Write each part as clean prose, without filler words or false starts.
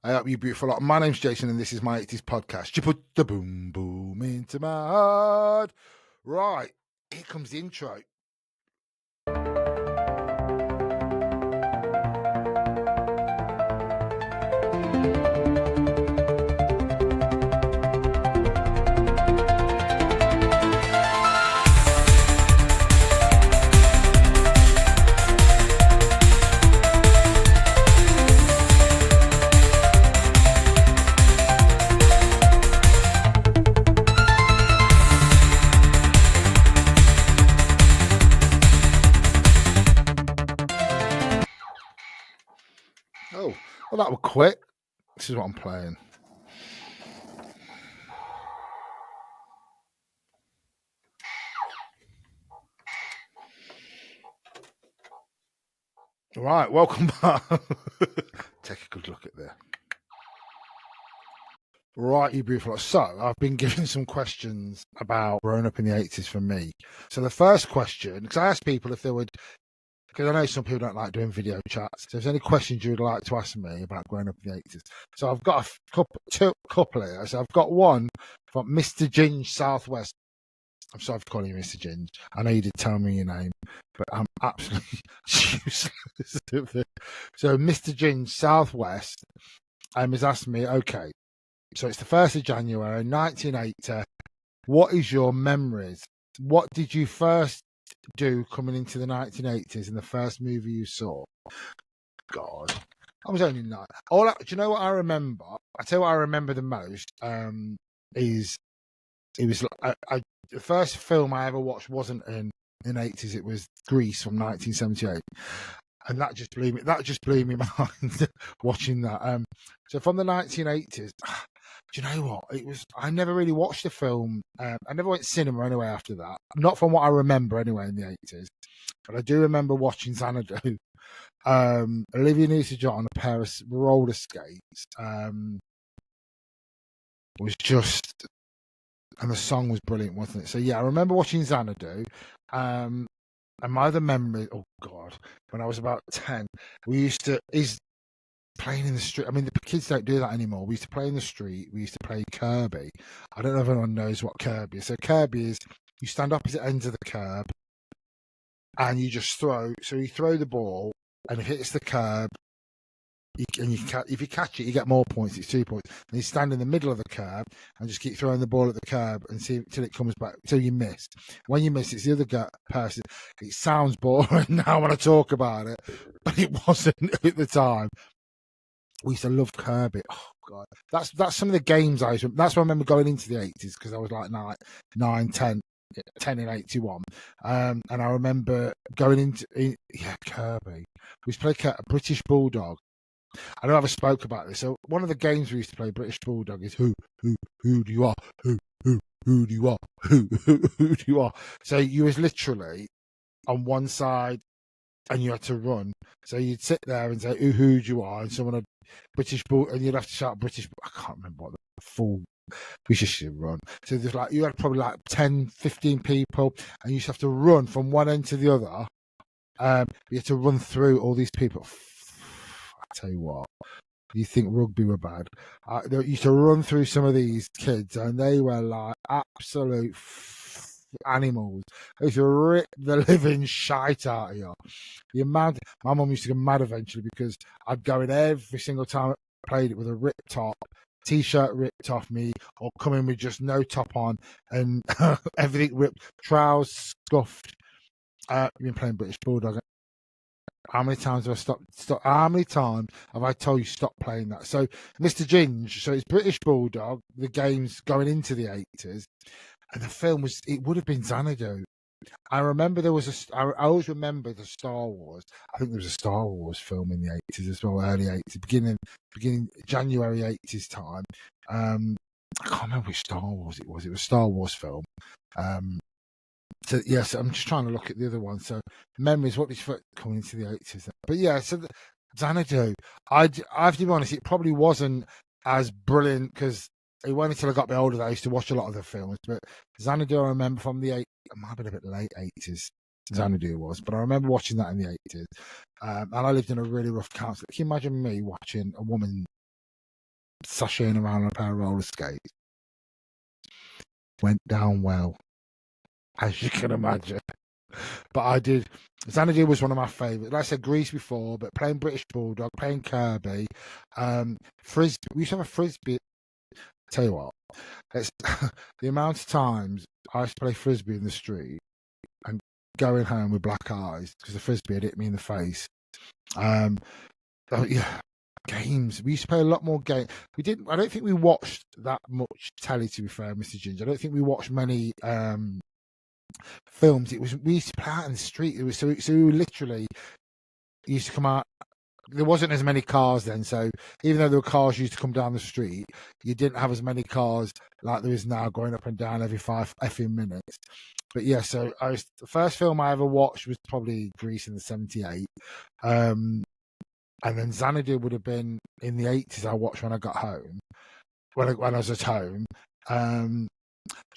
I hope you beautiful lot. My name's Jason, and this is my 80s podcast. You put the boom boom into my heart. Right, here comes the intro. Oh, well, that was quick. This is what I'm playing. Right, welcome back. Take a good look at this. Right, you beautiful lot. So, I've been given some questions about growing up in the 80s for me. So, the first question, because I asked people if they would, because I know some people don't like doing video chats. So, if there's any questions you would like to ask me about growing up in the 80s. So, I've got a couple here. So, I've got one from Mr. Ginge Southwest. I'm sorry for calling you Mr. Ginge. I know you did tell me your name, but I'm absolutely useless. So, Mr. Ginge Southwest has asked me, okay, so it's the 1st of January, 1980. What is your memories? What did you first do coming into the 1980s in the first movie you saw? God, I was only 9. Do you know what I remember? I tell you what I remember the most. Is it was the first film I ever watched wasn't in 80s. It was Grease from 1978. And that just blew me mind watching that. So from the 1980s, do you know what? I never really watched the film. I never went to cinema anyway after that. Not from what I remember anyway in the 80s. But I do remember watching Xanadu. Olivia Newton-John on a pair of roller skates. Was just, and the song was brilliant, wasn't it? So yeah, I remember watching Xanadu. And my other memory, oh God, when I was about 10, playing in the street. I mean, the kids don't do that anymore. We used to play in the street. We used to play Kirby. I don't know if anyone knows what Kirby is. So Kirby is, you stand opposite ends of the curb and you just throw. So you throw the ball and if it hits the curb, if you catch it, you get more points. It's 2 points. And you stand in the middle of the curb and just keep throwing the ball at the curb and see till it comes back, till you miss. When you miss, it's the other person. It sounds boring now when I talk about it, but it wasn't at the time. We used to love Kirby. Oh God, that's some of the games I used to. That's why I remember going into the 80s because I was like 9, 10 in 81. And I remember going into Kirby. We used to play a British Bulldog. I know I've spoke about this. So one of the games we used to play, British Bulldog, is who do you are, who do you are, who do you are. So you was literally on one side, and you had to run. So you'd sit there and say who do you are, and someone had British Bull, and you'd have to shout British. I can't remember what the full. We just should run. So there's like you had probably like 10, 15 people, and you used to have to run from one end to the other. You had to run through all these people. I tell you what, you think rugby were bad? They used to run through some of these kids, and they were like absolute animals. They used to rip the living shite out of you. My mum used to get mad eventually because I'd go in every single time I played it with a ripped top, t-shirt ripped off me, or come in with just no top on and everything ripped, trousers scuffed. You've been playing British Bulldog. How many times have I stopped? How many times have I told you stop playing that? So, Mr. Ginge, so it's British Bulldog, the game's going into the 80s, and the film would have been Xanadu. I remember I always remember the Star Wars. I think there was a Star Wars film in the 80s as well, early 80s, beginning January 80s time. I can't remember which Star Wars it was. It was a Star Wars film. So yes, I'm just trying to look at the other one. So memories, what did you coming into the 80s? But yeah, so Xanadu, I have to be honest, it probably wasn't as brilliant because it wasn't until I got a bit older that I used to watch a lot of the films. But Xanadu, I remember from the it might have been a bit late 80s. Xanadu was, but I remember watching that in the 80s. And I lived in a really rough council. Can you imagine me watching a woman sashaying around on a pair of roller skates. Went down well, as you can imagine. But I did. Xanadu was one of my favourites. Like I said, Greece before, but playing British Bulldog, playing Kirby, frisbee. We used to have a frisbee. Tell you what, it's the amount of times I used to play frisbee in the street and going home with black eyes because the frisbee had hit me in the face. Yeah, games. We used to play a lot more games. We didn't. I don't think we watched that much telly. To be fair, Mr. Ginger, I don't think we watched many films. We used to play out in the street. It was so we were literally used to come out. There wasn't as many cars then, so even though there were cars used to come down the street, you didn't have as many cars like there is now going up and down every 5 effing minutes. But yeah, so the first film I ever watched was probably Grease in the '78. And then Xanadu would have been in the '80s. I watched when I got home, when I was at home. Do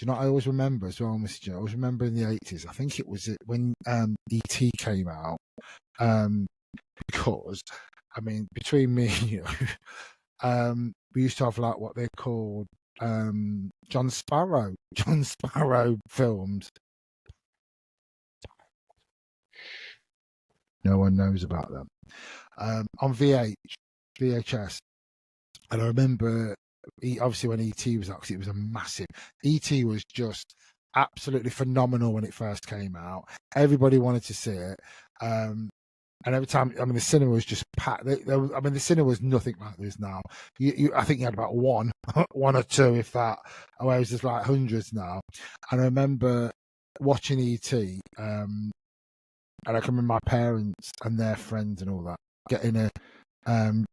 you know what I always remember as well, Mr. Joe? I always remember in the '80s. I think it was when E.T. came out. Because, I mean, between me and you, we used to have like what they called John Sparrow films. No one knows about them. On VHS. And I remember, obviously, when E.T. was out, it was a massive. E.T. was just absolutely phenomenal when it first came out. Everybody wanted to see it. And every time, I mean, the cinema was just packed. The cinema was nothing like this now. I think you had about one or two, if that. Whereas there's like hundreds now. And I remember watching E.T. And I can remember my parents and their friends and all that getting a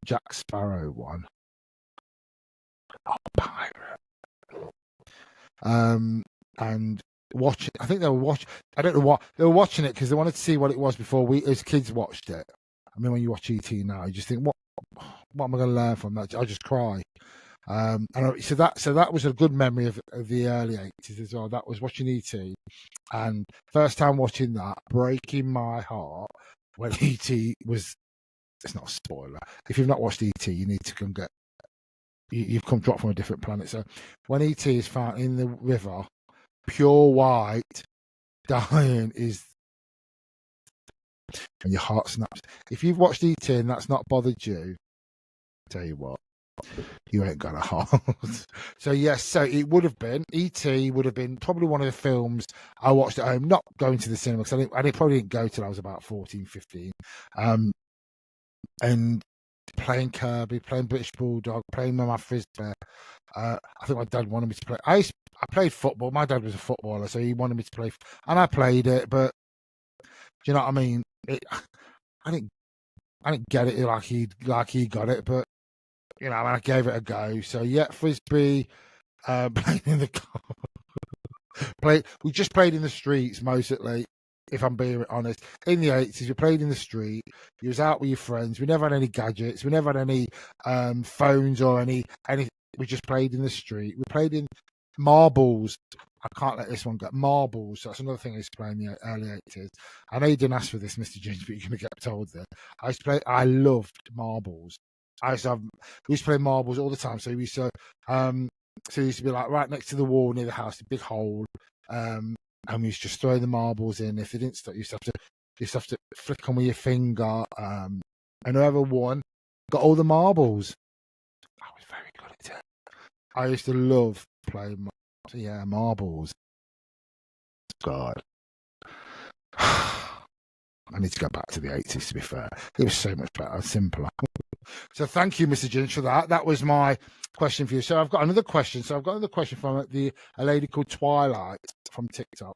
Jack Sparrow one. Oh, pirate. And watching, I think they were watching. I don't know what they were watching it because they wanted to see what it was before we, as kids, watched it. I mean, when you watch ET now, you just think, what am I going to learn from that? I just cry. And so that was a good memory of the early '80s as well. That was watching ET, and first time watching that, breaking my heart when ET was. It's not a spoiler. If you've not watched ET, you need to come get. You've come dropped from a different planet. So when ET is found in the river, pure white, dying is, and your heart snaps. If you've watched ET and that's not bothered you, tell you what, you ain't got a heart. So yes, so it would have been ET would have been probably one of the films I watched at home, not going to the cinema because I probably didn't go till I was about 14, 15. And playing Kirby, playing British Bulldog, playing with my frisbee. I think my dad wanted me to play. I played football. My dad was a footballer, so he wanted me to play, and I played it. But do you know what I mean? I didn't get it like he got it, but you know, I gave it a go. So yeah, frisbee, playing in the car. We just played in the streets mostly. If I'm being honest, in the '80s, we played in the street. You was out with your friends. We never had any gadgets. We never had any phones or any. We just played in the street. We played in marbles. I can't let this one go. Marbles. So that's another thing I used to play in the early '80s. I know you didn't ask for this, Mr. Ginger, but you're going to get told that. I loved marbles. We used to play marbles all the time. So we used to. So it used to be like right next to the wall near the house, a big hole. And we used to just throw the marbles in. If they didn't stop, you used to have to flick them with your finger. And whoever won got all the marbles. I was very good at it. I used to love playing marbles. God. I need to go back to the '80s, to be fair. It was so much better, simpler. So thank you, Mr. Ginch, for that. That was my question for you. So I've got another question. From a lady called Twilight from TikTok.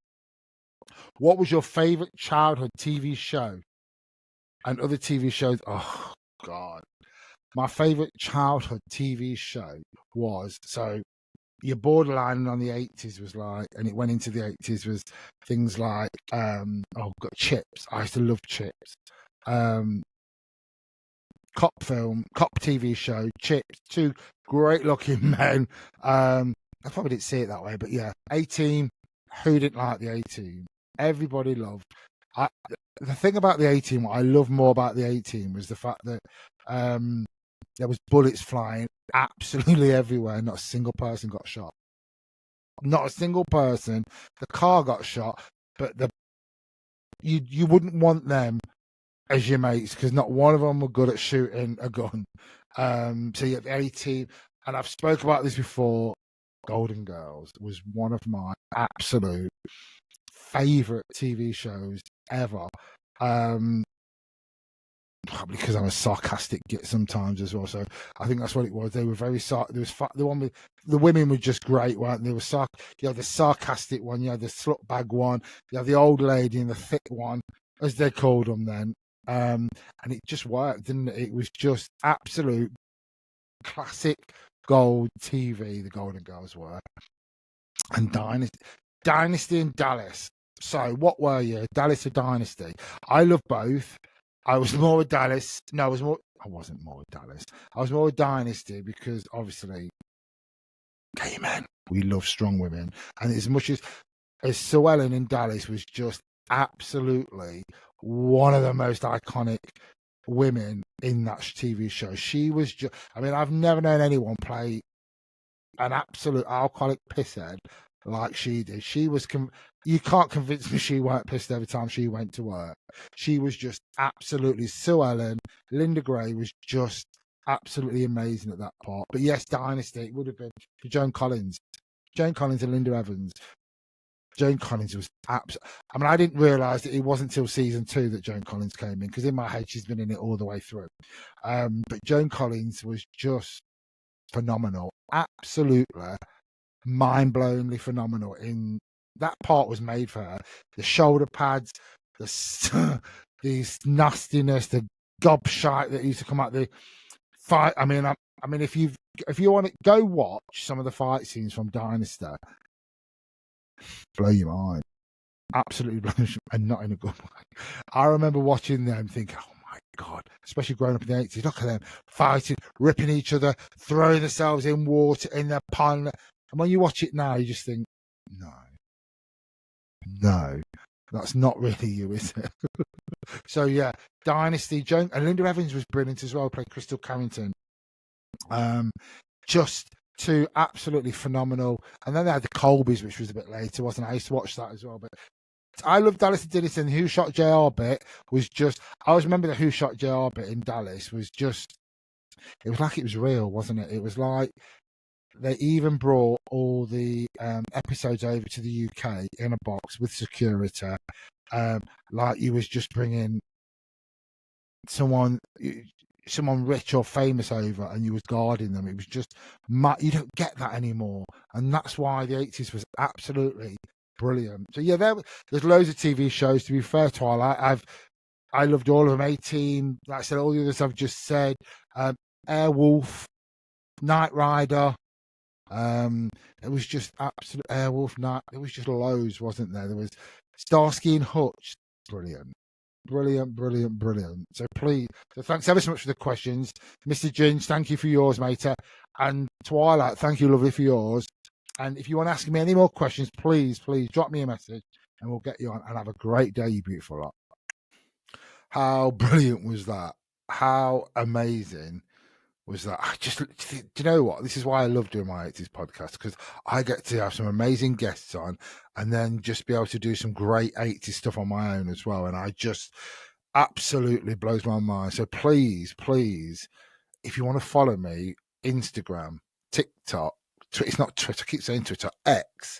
What was your favourite childhood TV show and other TV shows? Oh, God. My favourite childhood TV show was, so your borderline on the '80s was like, and it went into the '80s, was things like, Chips. I used to love Chips. Cop TV show, Chips, two great looking men. I probably didn't see it that way, but yeah, A-Team. Who didn't like the A-Team? Everybody loved. The thing about the A-Team, what I love more about the A-Team was the fact that there was bullets flying absolutely everywhere. Not a single person got shot. Not a single person. The car got shot, but you wouldn't want them as your mates because not one of them were good at shooting a gun. So you have the 80, and I've spoke about this before. Golden Girls was one of my absolute favorite TV shows ever. Probably because I'm a sarcastic git sometimes as well. So I think that's what it was. They were very the one with the women were just great, weren't they? You had the sarcastic one, you had the slut bag one, you had the old lady and the thick one, as they called them then. And it just worked, didn't it? It was just absolute classic gold TV. The Golden Girls were, and Dynasty and Dallas. So what were you, Dallas or Dynasty? I love both. I was more with Dallas. No, I wasn't more with Dallas. I was more with Dynasty because obviously, gay men, we love strong women, and as much as Sue Ellen in Dallas was just absolutely one of the most iconic women in that TV show. She was just, I mean, I've never known anyone play an absolute alcoholic pisshead like she did. She was, you can't convince me she weren't pissed every time she went to work. She was just absolutely, Sue Ellen, Linda Gray was just absolutely amazing at that part. But yes, Dynasty, it would have been for Joan Collins and Linda Evans. Joan Collins was I mean, I didn't realise that it wasn't until season 2 that Joan Collins came in, because in my head she's been in it all the way through. But Joan Collins was just phenomenal, absolutely mind-blowingly phenomenal. In that part was made for her. The shoulder pads, these nastiness, the gobshite that used to come out the fight. I mean, if you want to go watch some of the fight scenes from Dynasty, blow your mind. Absolutely blow your mind, and not in a good way. I remember watching them thinking, oh my God, especially growing up in the 80s, look at them fighting, ripping each other, throwing themselves in water, in their pond. And when you watch it now, you just think, no, that's not really you, is it? So yeah, Dynasty, Joan, and Linda Evans was brilliant as well, played Crystal Carrington. Just two absolutely phenomenal. And then they had the Colbys, which was a bit later, wasn't it? I used to watch that as well. But I love Dallas and Dennis, and Who Shot JR bit was just, I always remember the Who Shot JR bit in Dallas was just, it was like it was real, wasn't it? It was like they even brought all the episodes over to the UK in a box with security. Like you was just bringing someone rich or famous over, and you was guarding them. It was just, you don't get that anymore, and that's why the 80s was absolutely brilliant. So yeah, there's loads of TV shows. To be fair, Twilight, I loved all of them. 18, like I said, all the others I've just said. Airwolf, Knight Rider. It was just absolute Airwolf Night. It was just loads, wasn't there? There was Starsky and Hutch. Brilliant. So thanks ever so much for the questions. Mr. Ginge, thank you for yours, mate. And Twilight, thank you, lovely, for yours. And if you want to ask me any more questions, please drop me a message and we'll get you on. And have a great day, you beautiful lot. How brilliant was that? How amazing was that? Do you know what? This is why I love doing my 80s podcast, because I get to have some amazing guests on and then just be able to do some great 80s stuff on my own as well. And I just absolutely blows my mind. So please, if you want to follow me, Instagram, TikTok, it's not Twitter, I keep saying Twitter, X,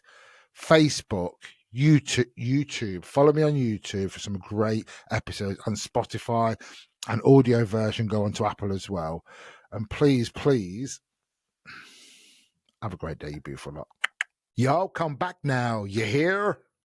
Facebook, YouTube. Follow me on YouTube for some great episodes, on Spotify, an audio version, go onto Apple as well. And please, have a great day, you beautiful lot. Y'all come back now. You hear?